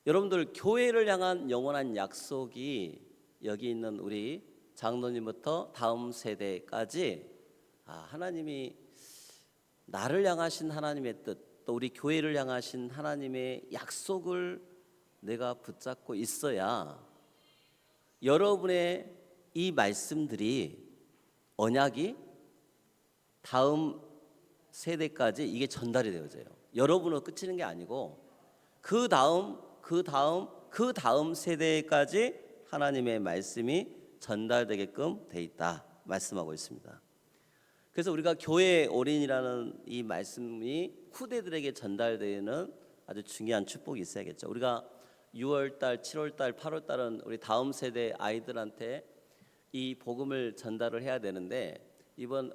여러분들 교회를 향한 영원한 약속이 여기 있는 우리 장로님부터 다음 세대까지 하나님이 나를 향하신 하나님의 뜻, 또 우리 교회를 향하신 하나님의 약속을 내가 붙잡고 있어야 여러분의 이 말씀들이 언약이 다음 세대까지 이게 전달이 되어져요. 여러분으로 그치는 게 아니고 그 다음 세대까지 하나님의 말씀이 전달되게끔 돼 있다 말씀하고 있습니다. 그래서 우리가 교회의 올인이라는 이 말씀이 후대들에게 전달되는 아주 중요한 축복이 있어야겠죠. 우리가 6월달, 7월달, 8월달은 우리 다음 세대 아이들한테 이 복음을 전달을 해야 되는데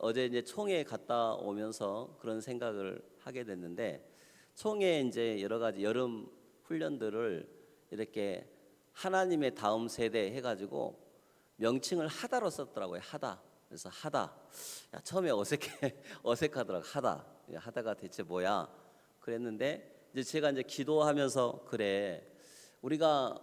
어제 이제 총회 갔다 오면서 그런 생각을 하게 됐는데 총회 이제 여러 가지 여름 훈련들을 이렇게 하나님의 다음 세대 해가지고 명칭을 하다로 썼더라고요. 하다. 그래서 하다. 처음에 어색하더라고. 하다가 대체 뭐야? 그랬는데 이제 제가 이제 기도하면서 그래. 우리가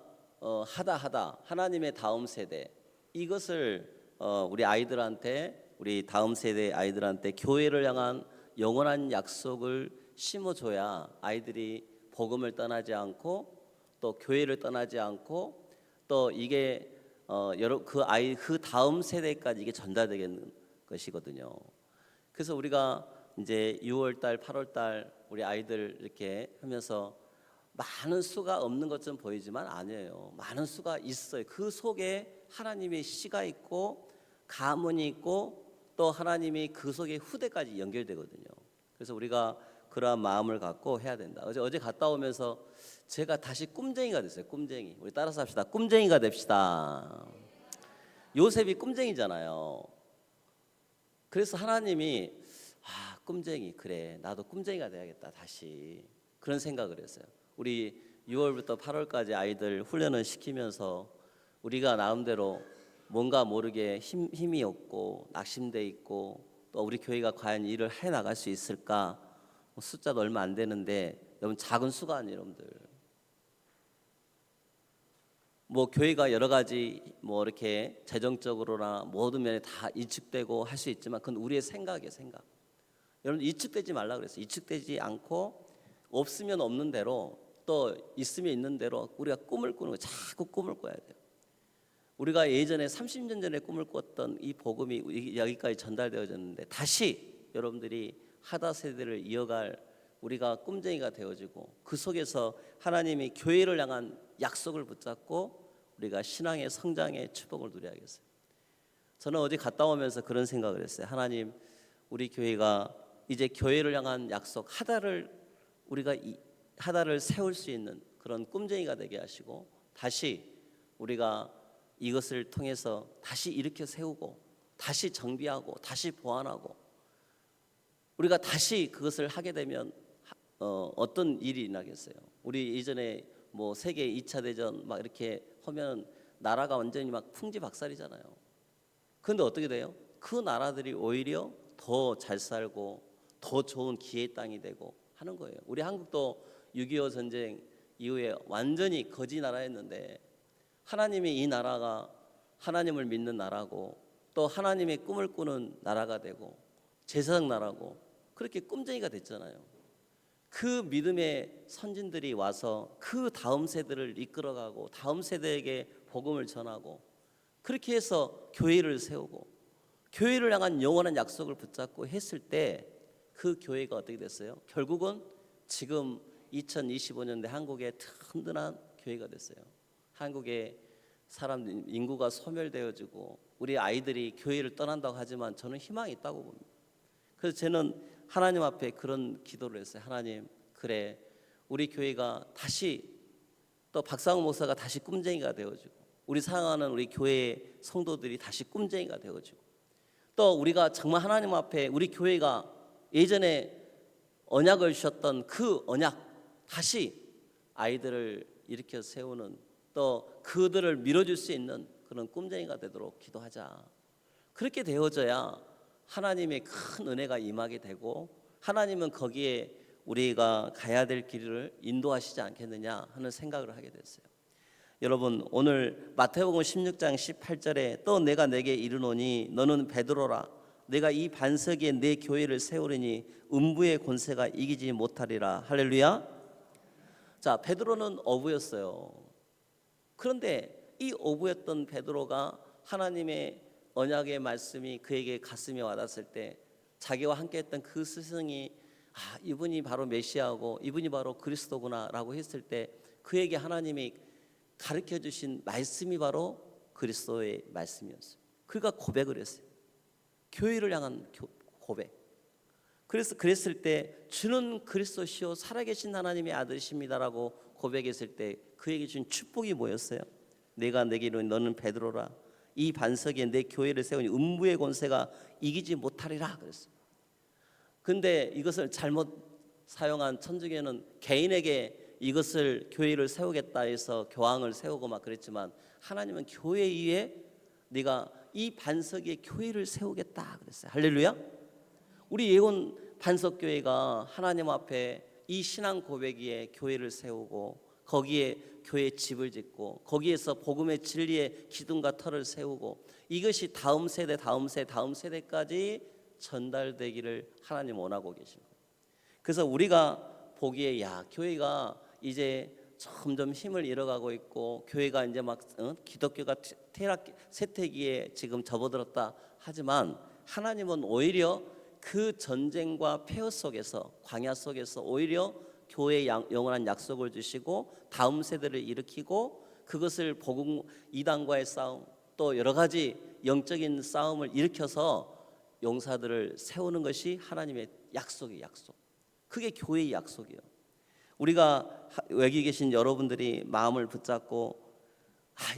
하다 하나님의 다음 세대 이것을 우리 아이들한테 우리 다음 세대 아이들한테 교회를 향한 영원한 약속을 심어줘야 아이들이 복음을 떠나지 않고 또 교회를 떠나지 않고 또 이게 그 다음 세대까지 이게 전달되는 것이거든요. 그래서 우리가 이제 6월달, 8월달 우리 아이들 이렇게 하면서 많은 수가 없는 것처럼 보이지만 아니에요. 많은 수가 있어요. 그 속에 하나님의 씨가 있고 가문이 있고 또 하나님이 그 속에 후대까지 연결되거든요. 그래서 우리가 그러한 마음을 갖고 해야 된다. 어제 갔다 오면서 제가 다시 꿈쟁이가 됐어요. 꿈쟁이. 우리 따라서 합시다. 꿈쟁이가 됩시다. 요셉이 꿈쟁이잖아요. 그래서 하나님이 꿈쟁이 그래 나도 꿈쟁이가 돼야겠다 다시 그런 생각을 했어요. 우리 6월부터 8월까지 아이들 훈련을 시키면서 우리가 나름대로 뭔가 모르게 힘이 없고 낙심돼 있고 또 우리 교회가 과연 일을 해 나갈 수 있을까? 숫자도 얼마 안 되는데 여러분 작은 수가 아니에요. 여러분들 교회가 여러 가지 이렇게 재정적으로나 모든 면에 다 이축되고 할 수 있지만 그건 우리의 생각이에요. 생각. 여러분 이축되지 말라 그랬어요. 이축되지 않고 없으면 없는 대로 또 있으면 있는 대로 우리가 꿈을 꾸는 거예요. 자꾸 꿈을 꿔야 돼요. 우리가 예전에 30년 전에 꿈을 꿨던 이 복음이 여기까지 전달되어졌는데 다시 여러분들이 하다 세대를 이어갈 우리가 꿈쟁이가 되어지고 그 속에서 하나님이 교회를 향한 약속을 붙잡고 우리가 신앙의 성장의 축복을 누려야겠어요. 저는 어제 갔다 오면서 그런 생각을 했어요. 하나님 우리 교회가 이제 교회를 향한 약속 하다를 세울 수 있는 그런 꿈쟁이가 되게 하시고 다시 우리가 이것을 통해서 다시 일으켜 세우고 다시 정비하고 다시 보완하고 우리가 다시 그것을 하게 되면 어떤 일이 나겠어요? 우리 이전에 세계 2차 대전 이렇게 하면 나라가 완전히 풍지박살이잖아요. 그런데 어떻게 돼요? 그 나라들이 오히려 더 잘 살고 더 좋은 기회의 땅이 되고 하는 거예요. 우리 한국도 6.25 전쟁 이후에 완전히 거지 나라였는데 하나님이 이 나라가 하나님을 믿는 나라고 또 하나님의 꿈을 꾸는 나라가 되고 제사장 나라고 그렇게 꿈쟁이가 됐잖아요. 그 믿음의 선진들이 와서 그 다음 세대를 이끌어가고 다음 세대에게 복음을 전하고 그렇게 해서 교회를 세우고 교회를 향한 영원한 약속을 붙잡고 했을 때 그 교회가 어떻게 됐어요? 결국은 지금 2025년대 한국의 든든한 교회가 됐어요. 한국의 인구가 소멸되어지고 우리 아이들이 교회를 떠난다고 하지만 저는 희망이 있다고 봅니다. 그래서 저는 하나님 앞에 그런 기도를 했어요. 하나님 그래 우리 교회가 다시 또 박상우 목사가 다시 꿈쟁이가 되어지고 우리 사랑하는 우리 교회의 성도들이 다시 꿈쟁이가 되어지고 또 우리가 정말 하나님 앞에 우리 교회가 예전에 언약을 주셨던 그 언약 다시 아이들을 일으켜 세우는 또 그들을 밀어줄 수 있는 그런 꿈쟁이가 되도록 기도하자. 그렇게 되어져야 하나님의 큰 은혜가 임하게 되고 하나님은 거기에 우리가 가야 될 길을 인도하시지 않겠느냐 하는 생각을 하게 됐어요. 여러분, 오늘 마태복음 16장 18절에 또 내가 내게 이르노니 너는 베드로라 내가 이 반석 위에 내 교회를 세우리니 음부의 권세가 이기지 못하리라. 할렐루야. 자, 베드로는 어부였어요. 그런데 이 어부였던 베드로가 하나님의 언약의 말씀이 그에게 가슴에 와닿았을 때 자기와 함께했던 그 스승이 이분이 바로 메시아고 이분이 바로 그리스도구나라고 했을 때 그에게 하나님이 가르쳐 주신 말씀이 바로 그리스도의 말씀이었어요. 그가 고백을 했어요. 교회를 향한 고백. 그래서 그랬을 때 주는 그리스도시요 살아계신 하나님의 아들이십니다라고 고백했을 때 그에게 준 축복이 뭐였어요? 내가 내게 이르노니 너는 베드로라 이 반석에 내 교회를 세우니 음부의 권세가 이기지 못하리라 그랬어요. 근데 이것을 잘못 사용한 천주교는 개인에게 이것을 교회를 세우겠다 해서 교황을 세우고 막 그랬지만 하나님은 교회 위에 네가 이 반석 위에 교회를 세우겠다 그랬어요. 할렐루야. 우리 예원 반석교회가 하나님 앞에 이 신앙 고백 위에 교회를 세우고 거기에 교회 집을 짓고 거기에서 복음의 진리의 기둥과 터를 세우고 이것이 다음 세대 다음 세대까지 전달되기를 하나님 원하고 계신 거예요. 그래서 우리가 보기에 교회가 이제 점점 힘을 잃어가고 있고 교회가 이제 막 기독교가 쇠퇴기에 지금 접어들었다 하지만 하나님은 오히려 그 전쟁과 폐허 속에서 광야 속에서 오히려 교회에 영원한 약속을 주시고 다음 세대를 일으키고 그것을 복음 이단과의 싸움 또 여러 가지 영적인 싸움을 일으켜서 용사들을 세우는 것이 하나님의 약속이에요. 약속. 그게 교회의 약속이에요. 우리가 여기 계신 여러분들이 마음을 붙잡고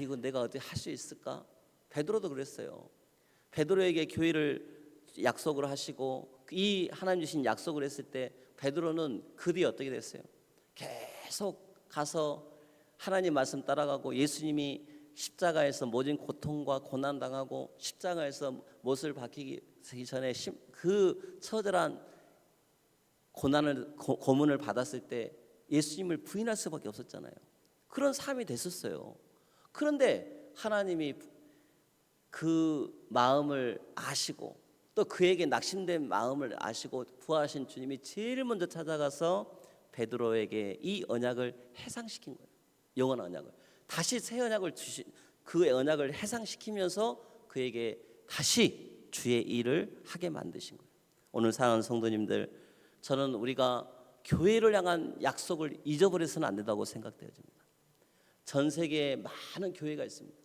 이거 내가 어떻게 할 수 있을까? 베드로도 그랬어요. 베드로에게 교회를 약속을 하시고 이 하나님 주신 약속을 했을 때 베드로는 그 뒤에 어떻게 됐어요? 계속 가서 하나님 말씀 따라가고 예수님이 십자가에서 모진 고통과 고난 당하고 십자가에서 못을 박히기 전에 그 처절한 고문을 받았을 때 예수님을 부인할 수밖에 없었잖아요. 그런 삶이 됐었어요. 그런데 하나님이 그 마음을 아시고 또 그에게 낙심된 마음을 아시고 부하신 주님이 제일 먼저 찾아가서 베드로에게 이 언약을 해상시킨 거예요. 영원한 언약을 다시 새 언약을 주신 그 언약을 해상시키면서 그에게 다시 주의 일을 하게 만드신 거예요. 오늘 사랑하는 성도님들, 저는 우리가 교회를 향한 약속을 잊어버려서는 안 된다고 생각되어집니다. 전 세계에 많은 교회가 있습니다.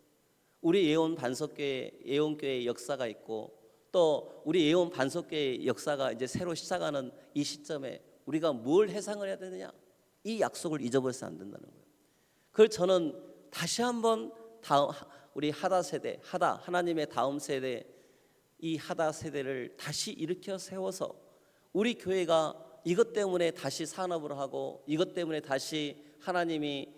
우리 예원 반석교회, 예원교회의 역사가 있고 또 우리 예원 반석교회의 역사가 이제 새로 시작하는 이 시점에 우리가 뭘 해상을 해야 되느냐? 이 약속을 잊어버려서는 안 된다는 거예요. 그걸 저는 다시 한번 우리 하다 세대, 하나님의 다음 세대, 이 하다 세대를 다시 일으켜 세워서 우리 교회가 이것 때문에 다시 산업을 하고 이것 때문에 다시 하나님이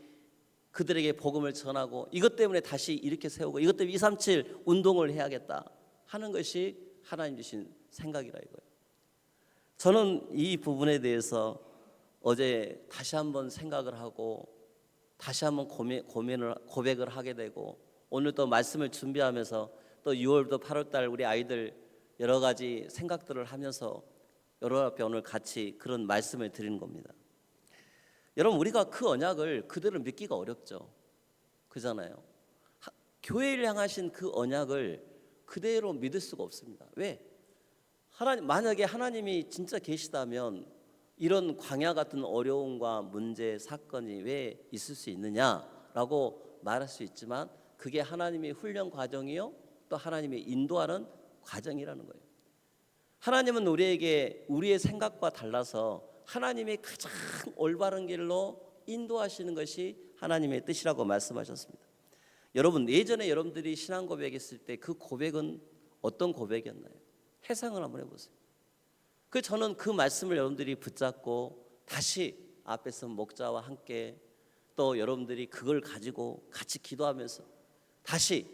그들에게 복음을 전하고 이것 때문에 다시 일으켜 세우고 이것 때문에 237 운동을 해야겠다 하는 것이 하나님 주신 생각이라 이거예요. 저는 이 부분에 대해서 어제 다시 한번 생각을 하고 다시 한번 고백을 하게 되고 오늘 또 말씀을 준비하면서 또 6월도 8월달 우리 아이들 여러 가지 생각들을 하면서 여러분 앞에 오늘 같이 그런 말씀을 드리는 겁니다. 여러분, 우리가 그 언약을 그대로 믿기가 어렵죠. 그잖아요. 교회를 향하신 그 언약을 그대로 믿을 수가 없습니다. 왜? 만약에 하나님이 진짜 계시다면 이런 광야 같은 어려움과 문제, 사건이 왜 있을 수 있느냐라고 말할 수 있지만 그게 하나님의 훈련 과정이요 또 하나님의 인도하는 과정이라는 거예요. 하나님은 우리에게 우리의 생각과 달라서 하나님의 가장 올바른 길로 인도하시는 것이 하나님의 뜻이라고 말씀하셨습니다. 여러분, 예전에 여러분들이 신앙 고백했을 때 그 고백은 어떤 고백이었나요? 회상을 한번 해보세요. 저는 그 말씀을 여러분들이 붙잡고 다시 앞에서 목자와 함께 또 여러분들이 그걸 가지고 같이 기도하면서 다시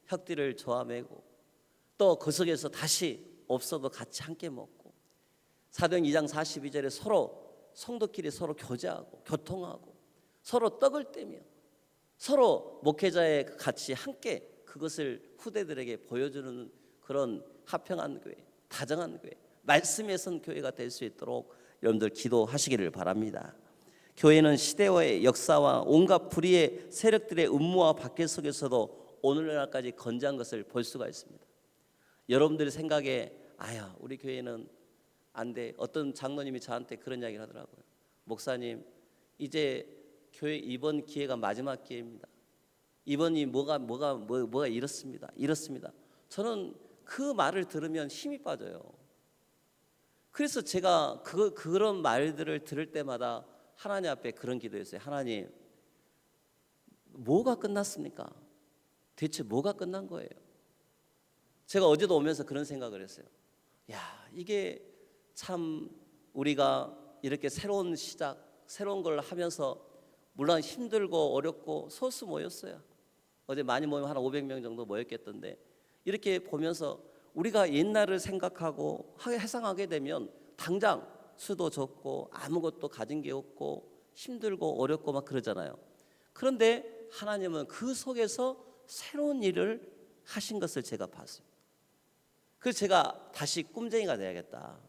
혁띠를 조아매고 또 그 속에서 다시 없어도 같이 함께 먹고 사도행 2장 42절에 서로 성도끼리 서로 교제하고 교통하고 서로 떡을 떼며 서로 목회자의 같이 함께 그것을 후대들에게 보여주는 그런 화평한 교회, 다정한 교회, 말씀에 선 교회가 될 수 있도록 여러분들 기도하시기를 바랍니다. 교회는 시대와의 역사와 온갖 불의의 세력들의 음모와 박해 속에서도 오늘날까지 건재한 것을 볼 수가 있습니다. 여러분들의 생각에 아야 우리 교회는 안 돼. 어떤 장로님이 저한테 그런 이야기를 하더라고요. 목사님 이제 교회 이번 기회가 마지막 기회입니다. 이번이 뭐가 이렇습니다. 저는 그 말을 들으면 힘이 빠져요. 그래서 제가 그런 말들을 들을 때마다 하나님 앞에 그런 기도했어요. 하나님, 뭐가 끝났습니까? 대체 뭐가 끝난 거예요? 제가 어제도 오면서 그런 생각을 했어요. 야, 이게 참 우리가 이렇게 새로운 시작, 새로운 걸 하면서 물론 힘들고 어렵고 소수 모였어요. 어제 많이 모이면 한 500명 정도 모였겠던데 이렇게 보면서 우리가 옛날을 생각하고 회상하게 되면 당장 수도 적고 아무것도 가진 게 없고 힘들고 어렵고 막 그러잖아요. 그런데 하나님은 그 속에서 새로운 일을 하신 것을 제가 봤어요. 그래서 제가 다시 꿈쟁이가 돼야겠다.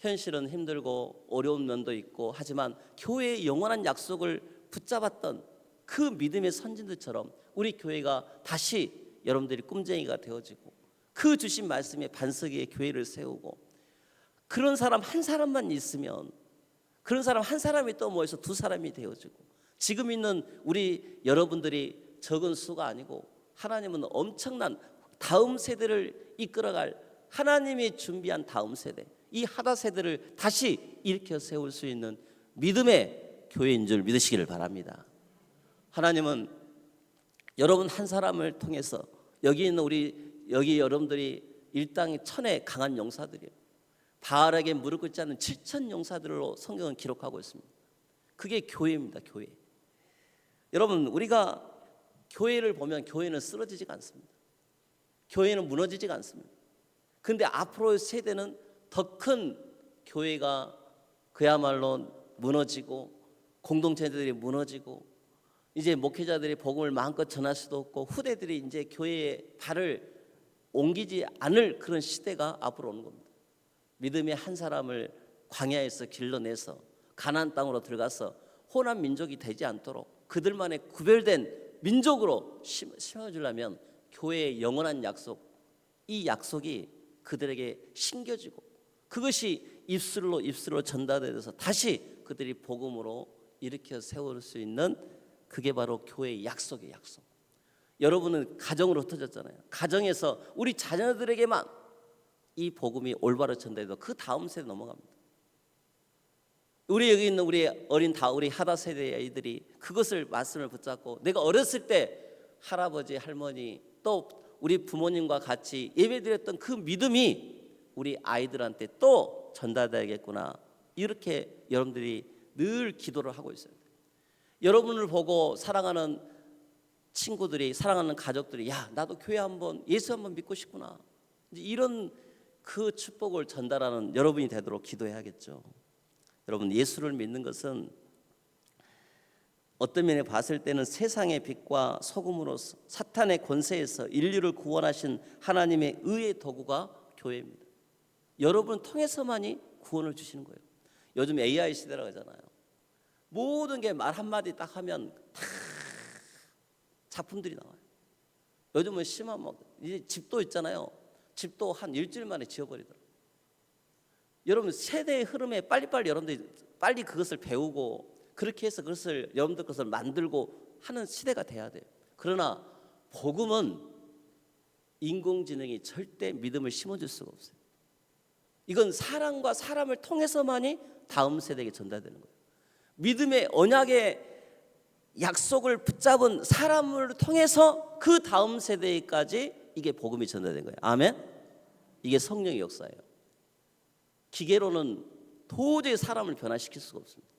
현실은 힘들고 어려운 면도 있고 하지만 교회의 영원한 약속을 붙잡았던 그 믿음의 선진들처럼 우리 교회가 다시 여러분들이 꿈쟁이가 되어지고 그 주신 말씀에 반석 위에 교회를 세우고 그런 사람 한 사람만 있으면 그런 사람 한 사람이 또 모여서 두 사람이 되어지고 지금 있는 우리 여러분들이 적은 수가 아니고 하나님은 엄청난 다음 세대를 이끌어갈 하나님이 준비한 다음 세대 이 하다 세대를 다시 일으켜 세울 수 있는 믿음의 교회인 줄 믿으시기를 바랍니다. 하나님은 여러분 한 사람을 통해서 여기 있는 여기 여러분들이 일당이 천의 강한 용사들이에요. 바알에게 무릎 꿇지 않는 7천 용사들로 성경은 기록하고 있습니다. 그게 교회입니다. 교회. 여러분 우리가 교회를 보면 교회는 쓰러지지가 않습니다. 교회는 무너지지가 않습니다. 그런데 앞으로의 세대는 더 큰 교회가 그야말로 무너지고 공동체들이 무너지고 이제 목회자들이 복음을 마음껏 전할 수도 없고 후대들이 이제 교회에 발을 옮기지 않을 그런 시대가 앞으로 오는 겁니다. 믿음의 한 사람을 광야에서 길러내서 가나안 땅으로 들어가서 혼합 민족이 되지 않도록 그들만의 구별된 민족으로 심어주려면 교회의 영원한 약속, 이 약속이 그들에게 심겨지고 그것이 입술로 전달돼서 다시 그들이 복음으로 일으켜 세울 수 있는 그게 바로 교회의 약속의 약속. 여러분은 가정으로 흩어졌잖아요. 가정에서 우리 자녀들에게만 이 복음이 올바로 전달돼서 그 다음 세대 넘어갑니다. 우리 여기 있는 우리 우리 하다 세대의 아이들이 그것을 말씀을 붙잡고 내가 어렸을 때 할아버지 할머니 또 우리 부모님과 같이 예배드렸던 그 믿음이 우리 아이들한테 또 전달돼야겠구나 이렇게 여러분들이 늘 기도를 하고 있어요. 여러분을 보고 사랑하는 친구들이 사랑하는 가족들이 야 나도 교회 한번 예수 한번 믿고 싶구나 이런 그 축복을 전달하는 여러분이 되도록 기도해야겠죠. 여러분 예수를 믿는 것은 어떤 면에 봤을 때는 세상의 빛과 소금으로서 사탄의 권세에서 인류를 구원하신 하나님의 의의 도구가 교회입니다. 여러분을 통해서만이 구원을 주시는 거예요. 요즘 AI 시대라고 하잖아요. 모든 게 말 한마디 딱 하면 다 작품들이 나와요. 요즘은 심한 이제 집도 있잖아요. 집도 한 일주일 만에 지어버리더라고요. 여러분 세대의 흐름에 빨리빨리 여러분들이 빨리 그것을 배우고 그렇게 해서 그것을 여러분들 것을 만들고 하는 시대가 돼야 돼요. 그러나 복음은 인공지능이 절대 믿음을 심어줄 수가 없어요. 이건 사람과 사람을 통해서만이 다음 세대에게 전달되는 거예요. 믿음의 언약의 약속을 붙잡은 사람을 통해서 그 다음 세대까지 이게 복음이 전달된 거예요. 아멘. 이게 성령의 역사예요. 기계로는 도저히 사람을 변화시킬 수가 없습니다.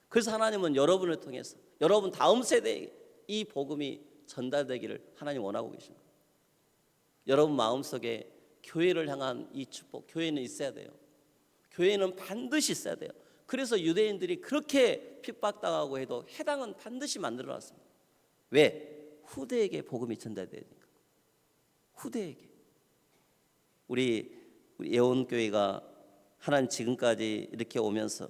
그래서 하나님은 여러분을 통해서 여러분 다음 세대에 이 복음이 전달되기를 하나님 원하고 계십니다. 여러분 마음속에 교회를 향한 이 축복, 교회는 있어야 돼요. 교회는 반드시 있어야 돼요. 그래서 유대인들이 그렇게 핍박당하고 해도 회당은 반드시 만들어놨습니다. 왜? 후대에게 복음이 전달되니까. 후대에게. 우리 예원교회가 하나님 지금까지 이렇게 오면서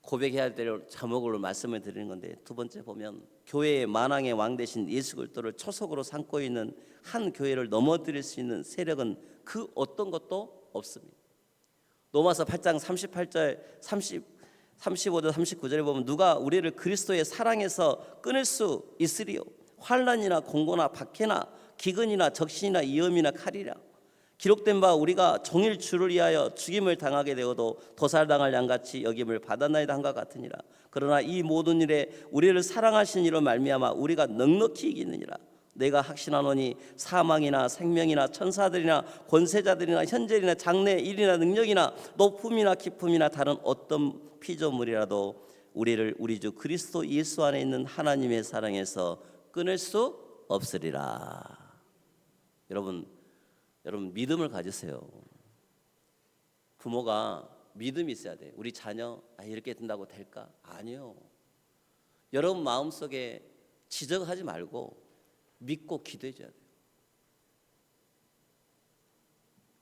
고백해야 될 제목으로 말씀을 드리는 건데, 두 번째 보면 교회의 만왕의 왕 되신 예수 그리스도를 초석으로 삼고 있는 한 교회를 넘어뜨릴 수 있는 세력은 그 어떤 것도 없습니다. 로마서 8장 38절 35절 39절에 보면 누가 우리를 그리스도의 사랑에서 끊을 수 있으리요? 환난이나 공고나 박해나 기근이나 적신이나 위험이나 칼이라. 기록된 바 우리가 종일 주를 위하여 죽임을 당하게 되어도 도살당할 양같이 여김을 받았나이다 한것 같으니라. 그러나 이 모든 일에 우리를 사랑하신 이로 말미암아 우리가 넉넉히 이기느니라. 내가 확신하노니 사망이나 생명이나 천사들이나 권세자들이나 현재이나 장래 일이나 능력이나 높음이나 깊음이나 다른 어떤 피조물이라도 우리를 우리 주 그리스도 예수 안에 있는 하나님의 사랑에서 끊을 수 없으리라. 여러분 믿음을 가지세요. 부모가 믿음이 있어야 돼요. 우리 자녀 이렇게 된다고 될까? 아니요. 여러분 마음속에 지적하지 말고 믿고 기도해 줘야 돼요.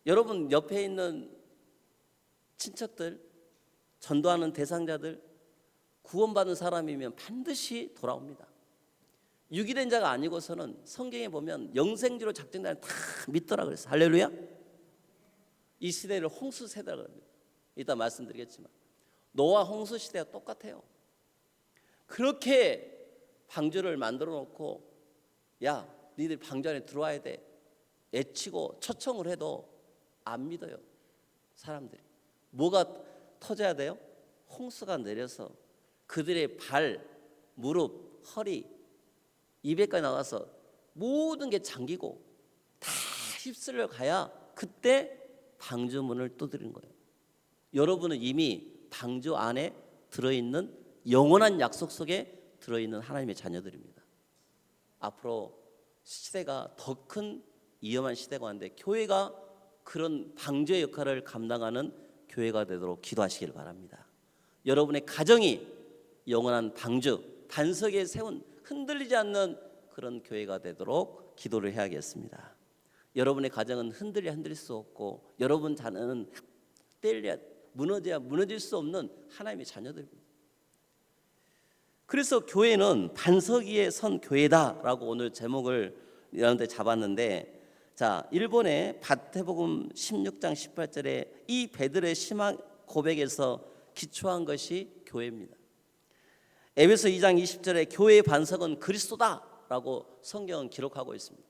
여러분 옆에 있는 친척들, 전도하는 대상자들, 구원받은 사람이면 반드시 돌아옵니다. 유기된 자가 아니고서는 성경에 보면 영생주로 작정자는 다 믿더라 그랬어요. 할렐루야. 이 시대를 홍수 세대라고 합니다. 이따 말씀드리겠지만 노아 홍수 시대가 똑같아요. 그렇게 방주를 만들어 놓고 야 니들 방주 안에 들어와야 돼 애치고 초청을 해도 안 믿어요. 사람들이. 뭐가 터져야 돼요? 홍수가 내려서 그들의 발, 무릎, 허리, 입에까지 나가서 모든 게 잠기고 다 휩쓸려 가야 그때 방주 문을 두드리는 거예요. 여러분은 이미 방주 안에 들어있는 영원한 약속 속에 들어있는 하나님의 자녀들입니다. 앞으로 시대가 더 큰 위험한 시대가 왔는데 교회가 그런 방주의 역할을 감당하는 교회가 되도록 기도하시길 바랍니다. 여러분의 가정이 영원한 방주, 반석에 세운 흔들리지 않는 그런 교회가 되도록 기도를 해야겠습니다. 여러분의 가정은 흔들릴 수 없고 여러분 자녀는 무너져야 무너질 수 없는 하나님의 자녀들입니다. 그래서 교회는 반석 위에 선 교회다라고 오늘 제목을 이런 데 잡았는데, 자, 일본의 마태복음 16장 18절에 이 베드로의 신앙 고백에서 기초한 것이 교회입니다. 에베소 2장 20절에 교회의 반석은 그리스도다라고 성경은 기록하고 있습니다.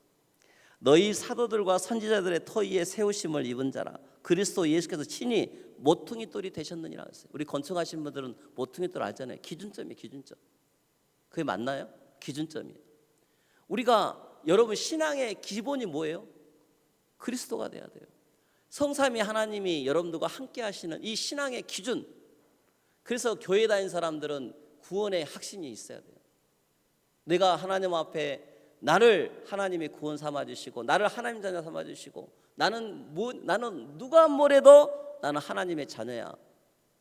너희 사도들과 선지자들의 터 위에 세우심을 입은 자라. 그리스도 예수께서 친히 모퉁이 돌이 되셨느니라 했어요. 우리 건축하신 분들은 모퉁이 돌 알잖아요. 기준점이에요. 기준점. 그게 맞나요? 기준점이에요. 우리가 여러분 신앙의 기본이 뭐예요? 그리스도가 돼야 돼요. 성삼위 하나님이 여러분들과 함께 하시는 이 신앙의 기준. 그래서 교회 다니는 사람들은 구원의 확신이 있어야 돼요. 내가 하나님 앞에 나를 하나님이 구원 삼아 주시고 나를 하나님 자녀 삼아 주시고 나는 누가 뭐래도 나는 하나님의 자녀야.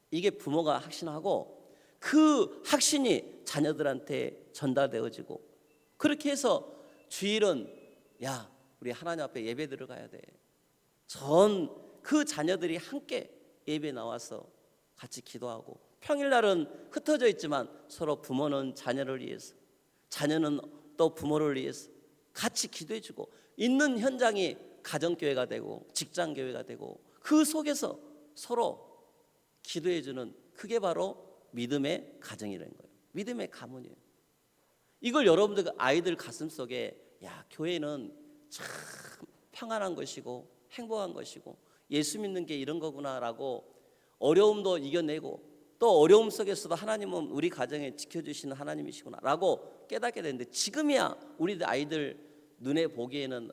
이게 부모가 확신하고 그 확신이 자녀들한테 전달되어지고, 그렇게 해서 주일은 야 우리 하나님 앞에 예배 들어가야 돼. 전 그 자녀들이 함께 예배 나와서 같이 기도하고, 평일날은 흩어져 있지만 서로 부모는 자녀를 위해서, 자녀는 또 부모를 위해서 같이 기도해주고 있는 현장이 가정교회가 되고 직장교회가 되고 그 속에서 서로 기도해주는, 그게 바로 믿음의 가정이라는 거예요. 믿음의 가문이에요. 이걸 여러분들 아이들 가슴속에 야 교회는 참 평안한 것이고 행복한 것이고 예수 믿는 게 이런 거구나라고 어려움도 이겨내고 또 어려움 속에서도 하나님은 우리 가정에 지켜주시는 하나님이시구나라고 깨닫게 되는데, 지금이야 우리 아이들 눈에 보기에는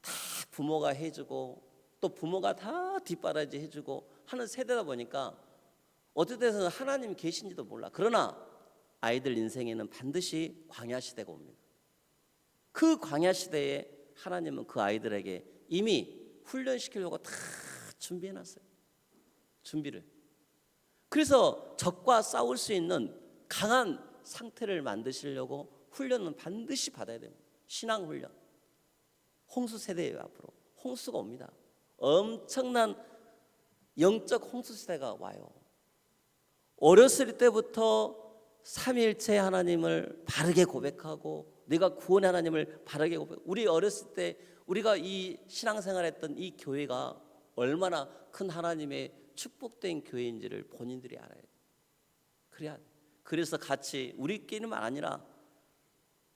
다 부모가 해주고 또 부모가 다 뒷바라지 해주고 하는 세대다 보니까 어떤 데서는 하나님 계신지도 몰라. 그러나 아이들 인생에는 반드시 광야 시대가 옵니다. 그 광야 시대에 하나님은 그 아이들에게 이미 훈련시키려고 다 준비해놨어요. 준비를. 그래서 적과 싸울 수 있는 강한 상태를 만드시려고 훈련은 반드시 받아야 됩니다. 신앙 훈련. 홍수 세대예요. 앞으로 홍수가 옵니다. 엄청난 영적 홍수 세대가 와요. 어렸을 때부터 삼위일체 하나님을 바르게 고백하고 내가 구원의 하나님을 바르게 고백하고, 우리 어렸을 때 우리가 이 신앙생활했던 이 교회가 얼마나 큰 하나님의 축복된 교회인지를 본인들이 알아야 돼요. 그래야 돼. 그래서 같이 우리끼리만 아니라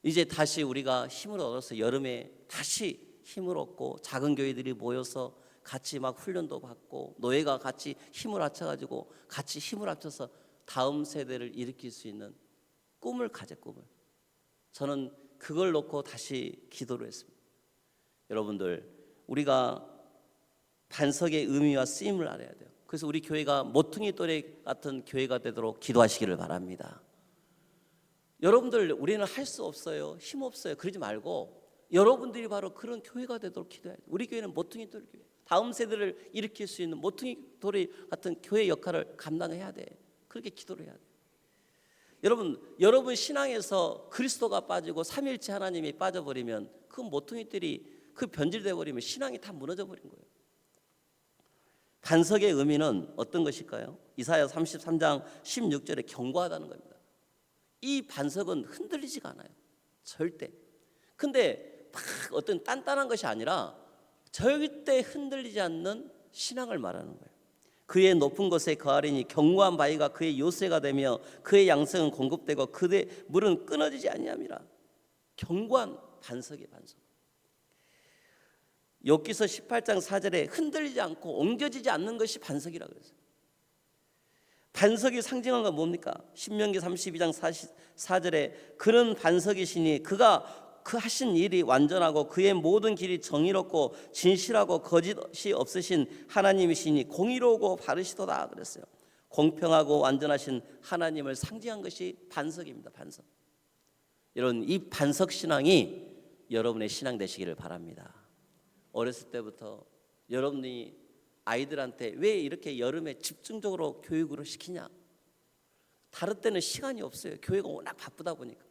이제 다시 우리가 힘을 얻어서 여름에 다시 힘을 얻고 작은 교회들이 모여서 같이 막 훈련도 받고 노예가 같이 힘을 합쳐가지고 같이 힘을 합쳐서 다음 세대를 일으킬 수 있는 꿈을 가져. 꿈을. 저는 그걸 놓고 다시 기도를 했습니다. 여러분들, 우리가 반석의 의미와 쓰임을 알아야 돼요. 그래서 우리 교회가 모퉁이 또래 같은 교회가 되도록 기도하시기를 바랍니다. 여러분들, 우리는 할 수 없어요, 힘 없어요, 그러지 말고 여러분들이 바로 그런 교회가 되도록 기도해야 돼요. 우리 교회는 모퉁이 또래 교회, 다음 세대를 일으킬 수 있는 모퉁이 또래 같은 교회 역할을 감당해야 돼. 그렇게 기도를 해야 돼. 여러분 신앙에서 그리스도가 빠지고 삼위일체 하나님이 빠져버리면 그 모퉁이들이 그 변질돼 버리면 신앙이 다 무너져 버린 거예요. 반석의 의미는 어떤 것일까요? 이사야 33장 16절에 경고하다는 겁니다. 이 반석은 흔들리지가 않아요. 절대. 근데 막 어떤 단단한 것이 아니라 절대 흔들리지 않는 신앙을 말하는 거예요. 그의 높은 곳에 거하리니 견고한 바위가 그의 요새가 되며 그의 양성은 공급되고 그의 물은 끊어지지 아니함이라. 견고한 반석의 반석. 욥기서 18장 4절에 흔들리지 않고 옮겨지지 않는 것이 반석이라고 그랬어요. 반석이 상징한 건 뭡니까? 신명기 32장 4절에 그는 반석이시니 그가 그 하신 일이 완전하고 그의 모든 길이 정의롭고 진실하고 거짓이 없으신 하나님이시니 공의로우고 바르시도다 그랬어요. 공평하고 완전하신 하나님을 상징한 것이 반석입니다. 반석. 여러분, 이 반석 신앙이 여러분의 신앙 되시기를 바랍니다. 어렸을 때부터 여러분이 아이들한테 왜 이렇게 여름에 집중적으로 교육을 시키냐? 다른 때는 시간이 없어요. 교회가 워낙 바쁘다 보니까.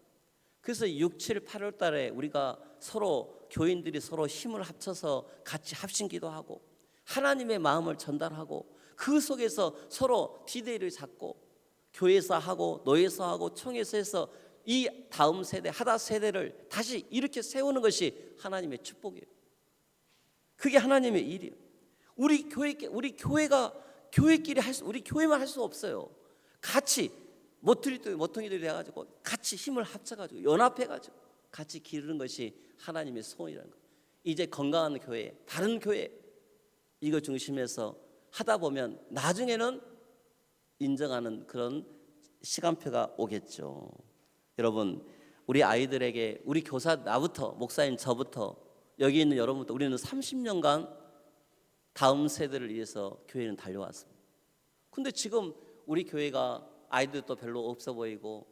그래서 6, 7, 8월 달에 우리가 서로 교인들이 서로 힘을 합쳐서 같이 합심기도 하고 하나님의 마음을 전달하고 그 속에서 서로 디데이를 잡고 교회에서 하고 노예에서 하고 총회에서 해서 이 다음 세대 하다 세대를 다시 이렇게 세우는 것이 하나님의 축복이에요. 그게 하나님의 일이에요. 우리 교회가 교회끼리 우리 교회만 할 수 없어요. 같이 모퉁이들이 돼가지고 같이 힘을 합쳐가지고 연합해가지고 같이 기르는 것이 하나님의 소원이라는 거예요. 이제 건강한 교회, 바른 교회 이거 중심에서 하다 보면 나중에는 인정하는 그런 시간표가 오겠죠. 여러분, 우리 아이들에게 우리 교사 나부터 목사님 저부터 여기 있는 여러분부터 우리는 30년간 다음 세대를 위해서 교회는 달려왔습니다. 근데 지금 우리 교회가 아이들도 별로 없어 보이고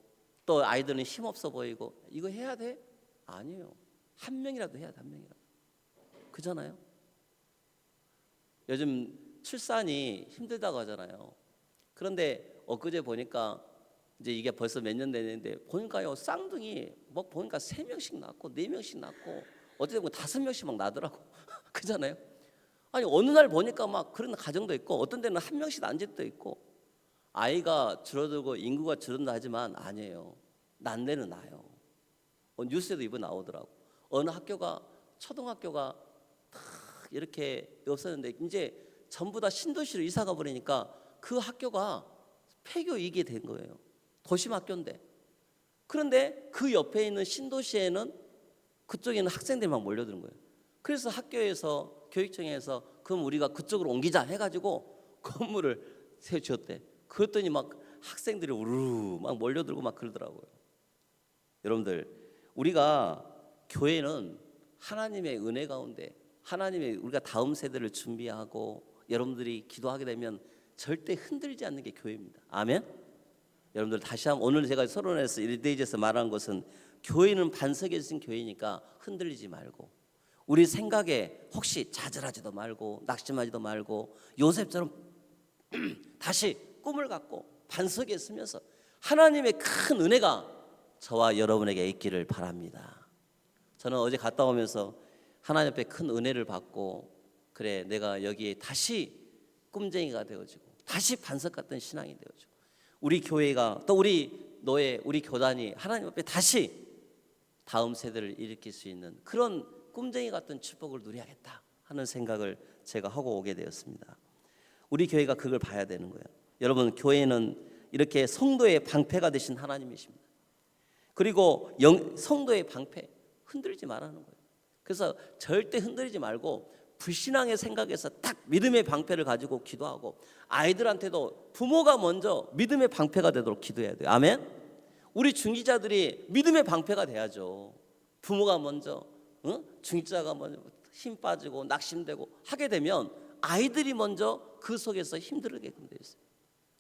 또 아이들은 힘없어 보이고 이거 해야 돼? 아니에요. 한 명이라도 해야 돼. 한 명이라도. 그잖아요. 요즘 출산이 힘들다고 하잖아요. 그런데 엊그제 보니까 이제 이게 벌써 몇 년 됐는데 보니까요, 쌍둥이 뭐 보니까 3명씩 낳고 4명씩 낳고 어떻게 보면 5명씩 막 나더라고. 그잖아요. 아니 어느 날 보니까 막 그런 가정도 있고 어떤 데는 1명씩 낳은 집도 있고 아이가 줄어들고 인구가 줄어든다 하지만 아니에요. 난 데는 나요. 뉴스에도 이번 나오더라고. 어느 학교가 초등학교가 딱 이렇게 없었는데 이제 전부 다 신도시로 이사가 버리니까 그 학교가 폐교 이게 된 거예요. 도심 학교인데. 그런데 그 옆에 있는 신도시에는 그쪽에는 학생들이 막 몰려드는 거예요. 그래서 학교에서 교육청에서 그럼 우리가 그쪽으로 옮기자 해가지고 건물을 세워주었대. 그랬더니 막 학생들이 우르르 막 몰려들고 막 그러더라고요. 여러분들, 우리가 교회는 하나님의 은혜 가운데 우리가 다음 세대를 준비하고 여러분들이 기도하게 되면 절대 흔들리지 않는 게 교회입니다. 아멘. 여러분들 다시 한번 오늘 제가 서론에서 1대지에서 말한 것은 교회는 반석에 있는 교회니까 흔들리지 말고 우리 생각에 혹시 좌절하지도 말고 낙심하지도 말고 요셉처럼 다시 꿈을 갖고 반석에 서면서 하나님의 큰 은혜가 저와 여러분에게 있기를 바랍니다. 저는 어제 갔다 오면서 하나님 앞에 큰 은혜를 받고, 그래 내가 여기에 다시 꿈쟁이가 되어지고 다시 반석 같은 신앙이 되어지고, 우리 교회가 또 우리 노예, 우리 교단이 하나님 앞에 다시 다음 세대를 일으킬 수 있는 그런 꿈쟁이 같은 축복을 누려야겠다 하는 생각을 제가 하고 오게 되었습니다. 우리 교회가 그걸 봐야 되는 거예요. 여러분, 교회는 이렇게 성도의 방패가 되신 하나님이십니다. 그리고 성도의 방패 흔들지 말라는 거예요. 그래서 절대 흔들리지 말고 불신앙의 생각에서 딱 믿음의 방패를 가지고 기도하고, 아이들한테도 부모가 먼저 믿음의 방패가 되도록 기도해야 돼요. 아멘. 우리 중지자들이 믿음의 방패가 돼야죠. 부모가 먼저, 중지자가 먼저 힘 빠지고 낙심되고 하게 되면 아이들이 먼저 그 속에서 힘들게끔 되어 있어요.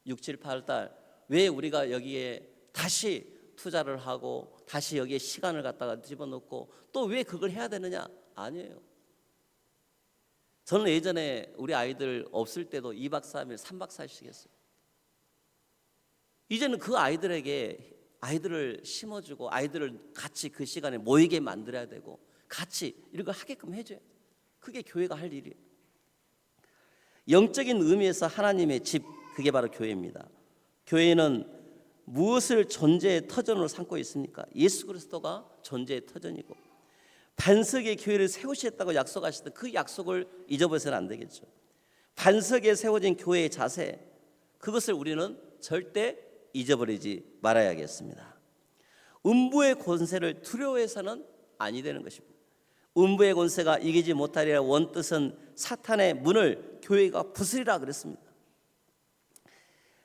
6, 7, 8달 왜 우리가 여기에 다시 투자를 하고 다시 여기에 시간을 갖다가 집어넣고 또 왜 그걸 해야 되느냐? 아니에요. 저는 예전에 우리 아이들 없을 때도 2박 3일 3박 4일씩 했어요. 이제는 그 아이들을 심어주고 아이들을 같이 그 시간에 모이게 만들어야 되고 같이 이런 걸 하게끔 해줘야 돼요. 그게 교회가 할 일이에요. 영적인 의미에서 하나님의 집, 그게 바로 교회입니다. 교회는 무엇을 존재의 터전으로 삼고 있습니까? 예수 그리스도가 존재의 터전이고, 반석의 교회를 세우시겠다고 약속하시던 그 약속을 잊어버려서는 안 되겠죠. 반석에 세워진 교회의 자세, 그것을 우리는 절대 잊어버리지 말아야겠습니다. 음부의 권세를 두려워해서는 아니 되는 것입니다. 음부의 권세가 이기지 못하리라 원뜻은 사탄의 문을 교회가 부수리라 그랬습니다.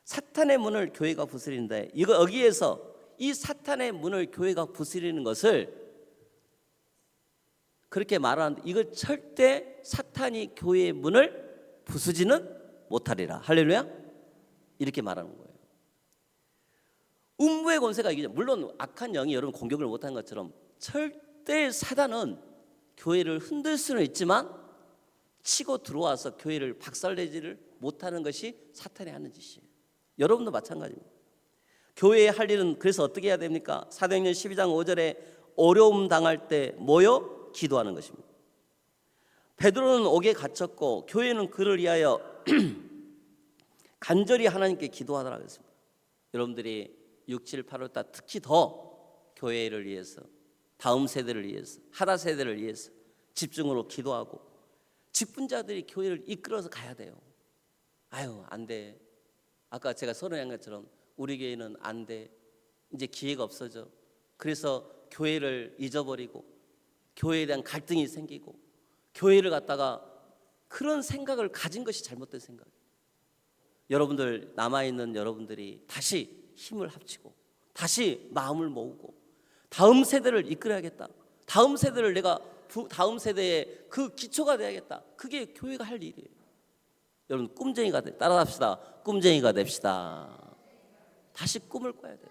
사탄의 문을 교회가 부수리는데, 여기에서 이 사탄의 문을 교회가 부수리는 것을 그렇게 말하는데, 이걸 절대 사탄이 교회의 문을 부수지는 못하리라. 할렐루야. 이렇게 말하는 거예요. 음부의 권세가 이기죠. 물론 악한 영이 여러분 공격을 못하는 것처럼 절대 사단은 교회를 흔들 수는 있지만 치고 들어와서 교회를 박살내지를 못하는 것이 사탄이 하는 짓이에요. 여러분도 마찬가지입니다. 교회에 할 일은 그래서 어떻게 해야 됩니까? 사도행전 12장 5절에 어려움 당할 때 모여 기도하는 것입니다. 베드로는 옥에 갇혔고 교회는 그를 위하여 간절히 하나님께 기도하더라고 했습니다. 여러분들이 6, 7, 8월 달 특히 더 교회를 위해서, 다음 세대를 위해서, 하다 세대를 위해서 집중으로 기도하고, 직분자들이 교회를 이끌어서 가야 돼요. 아유 안 돼. 아까 제가 선언한 것처럼 우리 교회는 안 돼. 이제 기회가 없어져. 그래서 교회를 잊어버리고 교회에 대한 갈등이 생기고 교회를 갖다가 그런 생각을 가진 것이 잘못된 생각이에요. 여러분들, 남아있는 여러분들이 다시 힘을 합치고 다시 마음을 모으고 다음 세대를 이끌어야겠다. 다음 세대를 내가 다음 세대의 그 기초가 돼야겠다. 그게 교회가 할 일이에요. 여러분 꿈쟁이가 따라합시다. 꿈쟁이가 됩시다. 다시 꿈을 꿔야 돼요.